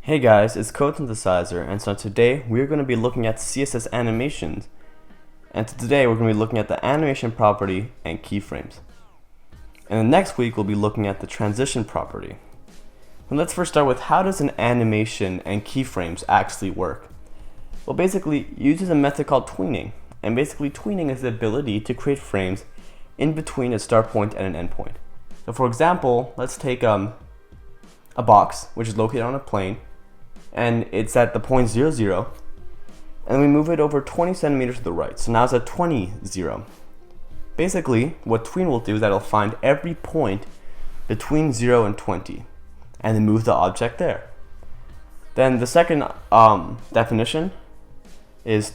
Hey guys, it's Code Synthesizer, and so today we're going to be looking at CSS animations. And today we're going to be looking at the animation property and keyframes. And then next week we'll be looking at the transition property. And let's first start with how does an animation and keyframes actually work? Well, basically it uses a method called tweening. And basically tweening is the ability to create frames in between a start point and an end point. So for example, let's take a box which is located on a plane, and it's at the point 0, 0, and we move it over 20 centimeters to the right. So now it's at 20, 0. Basically, what tween will do is that it'll find every point between 0 and 20, and then move the object there. Then the second definition is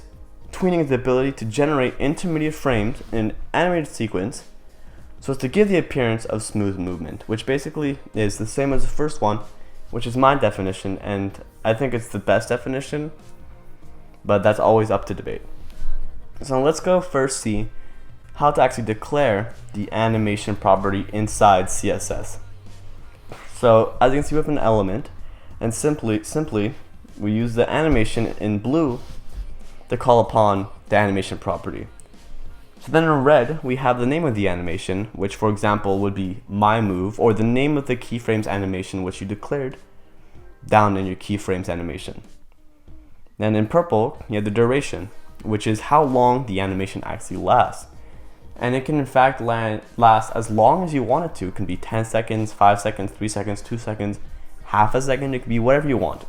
tweening is the ability to generate intermediate frames in an animated sequence so as to give the appearance of smooth movement, which basically is the same as the first one, which is my definition, and I think it's the best definition, but that's always up to debate. So let's go first see how to actually declare the animation property inside CSS. So as you can see, we have an element, and simply we use the animation in blue to call upon the animation property. So then in red, we have the name of the animation, which for example would be my move, or the name of the keyframes animation which you declared down in your keyframes animation. Then in purple, you have the duration, which is how long the animation actually lasts. And it can in fact last as long as you want it to. It can be 10 seconds, 5 seconds, 3 seconds, 2 seconds, half a second, it can be whatever you want.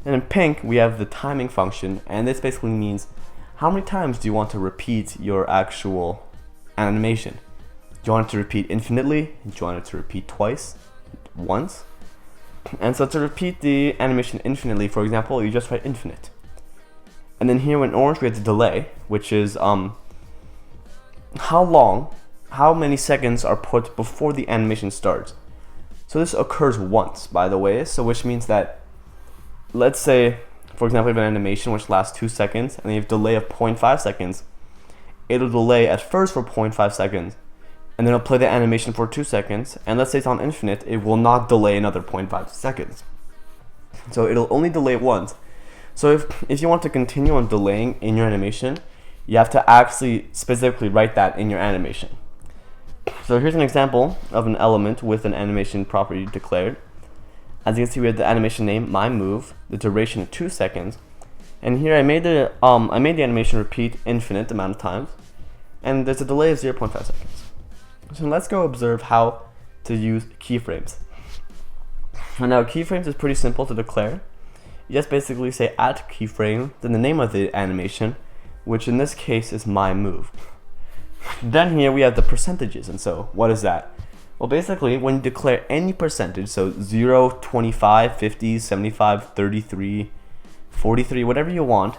And in pink, we have the timing function, and this basically means how many times do you want to repeat your actual animation? Do you want it to repeat infinitely? Do you want it to repeat twice? Once? And so to repeat the animation infinitely, for example, you just write infinite. And then here in orange we have the delay, which is how many seconds are put before the animation starts. So this occurs once, by the way, so which means that, let's say, for example, you have an animation which lasts 2 seconds, and then you have a delay of 0.5 seconds. It'll delay at first for 0.5 seconds, and then it'll play the animation for 2 seconds, and let's say it's on infinite, it will not delay another 0.5 seconds. So it'll only delay once. So if you want to continue on delaying in your animation, you have to actually specifically write that in your animation. So here's an example of an element with an animation property declared. As you can see, we have the animation name, my move, the duration of 2 seconds, and here I made the animation repeat infinite amount of times, and there's a delay of 0.5 seconds. So let's go observe how to use keyframes. And now keyframes is pretty simple to declare. You just basically say at keyframe, then the name of the animation, which in this case is my move. Then here we have the percentages, and so what is that? Well, basically, when you declare any percentage, so 0, 25, 50, 75, 33, 43, whatever you want,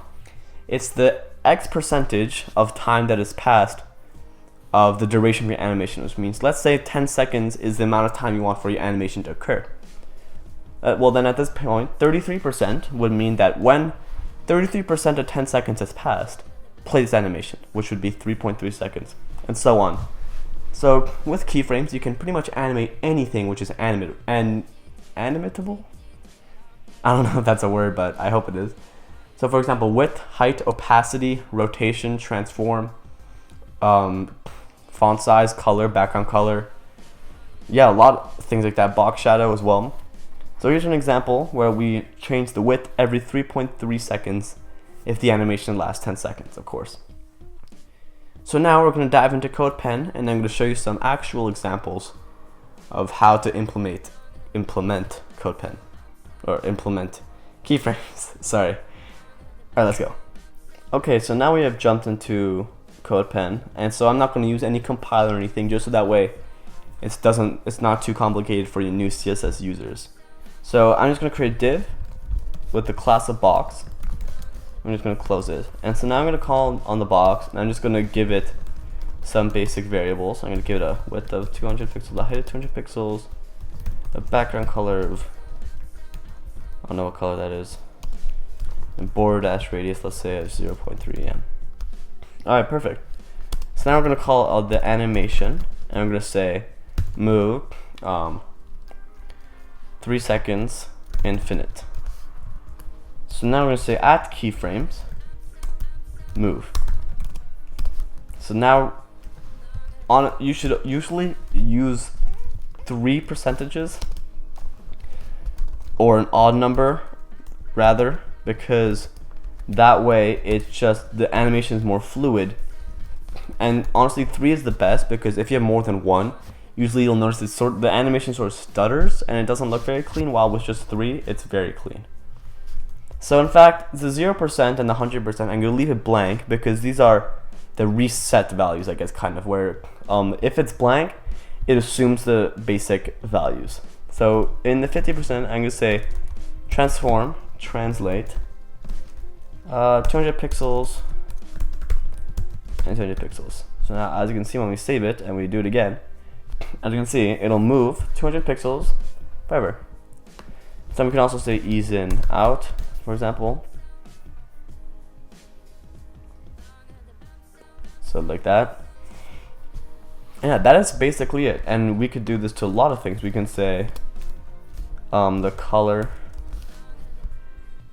it's the X percentage of time that is passed of the duration of your animation, which means, let's say 10 seconds is the amount of time you want for your animation to occur. Well, then at this point, 33% would mean that when 33% of 10 seconds has passed, play this animation, which would be 3.3 seconds, and so on. So with keyframes, you can pretty much animate anything which is animatable. I don't know if that's a word, but I hope it is. So for example, width, height, opacity, rotation, transform, font size, color, background color. Yeah, a lot of things like that, box shadow as well. So here's an example where we change the width every 3.3 seconds if the animation lasts 10 seconds, of course. So now we're going to dive into CodePen, and I'm going to show you some actual examples of how to implement CodePen, or implement keyframes. Sorry. Alright, let's go. Okay, so now we have jumped into CodePen, and so I'm not going to use any compiler or anything, just so that way it's not too complicated for your new CSS users. So I'm just going to create a div with the class of box. I'm just going to close it, and so now I'm going to call on the box, and I'm just going to give it some basic variables. I'm going to give it a width of 200 pixels, a height of 200 pixels, a background color of, I don't know what color that is, and border dash radius, let's say of 0.3 em. Alright, perfect. So now we're going to call the animation, and I'm going to say move 3 seconds infinite. So now we're going to say at keyframes move. So now you should usually use 3 percentages or an odd number rather, because that way it's just the animation is more fluid. And honestly 3 is the best, because if you have more than 1, usually you'll notice the animation sort of stutters and it doesn't look very clean, while with just 3 it's very clean. So in fact the 0% and the 100% I'm going to leave it blank, because these are the reset values, I guess, kind of, where if it's blank it assumes the basic values. So in the 50% I'm going to say transform translate 200 pixels and 200 pixels. So now as you can see, when we save it and we do it again, as you can see it'll move 200 pixels forever. So we can also say ease in out, for example. So like that. Yeah, that is basically it. And we could do this to a lot of things. We can say the color,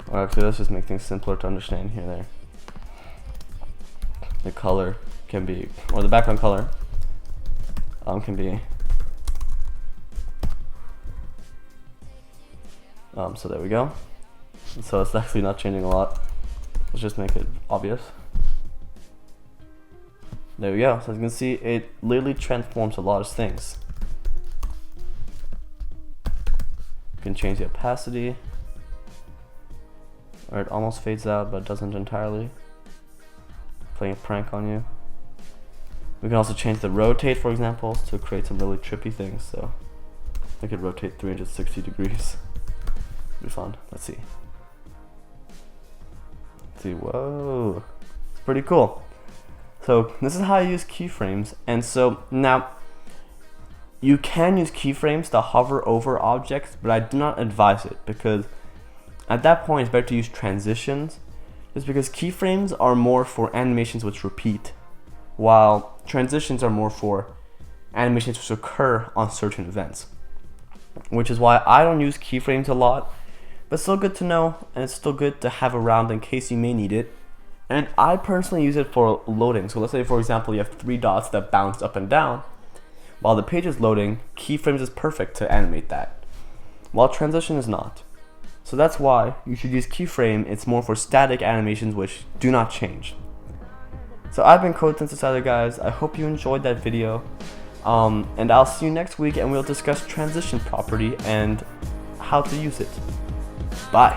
or actually let's just make things simpler to understand here. There, the color can be, or the background color can be so there we go. So it's actually not changing a lot. Let's just make it obvious. There we go. So as you can see, it literally transforms a lot of things. You can change the opacity, or it almost fades out but doesn't entirely. Playing a prank on you. We can also change the rotate, for example, to create some really trippy things. So I could rotate 360 degrees. Be fun. Let's see. Whoa, it's pretty cool. So this is how I use keyframes. And so now you can use keyframes to hover over objects, but I do not advise it, because at that point it's better to use transitions, just because keyframes are more for animations which repeat, while transitions are more for animations which occur on certain events. Which is why I don't use keyframes a lot, but still good to know, and it's still good to have around in case you may need it. And I personally use it for loading. So let's say, for example, you have 3 dots that bounce up and down while the page is loading. Keyframes is perfect to animate that, while transition is not. So that's why you should use keyframe. It's more for static animations which do not change. So I've been Code Synthesizer, guys. I hope you enjoyed that video, and I'll see you next week, and we'll discuss transition property and how to use it. Bye.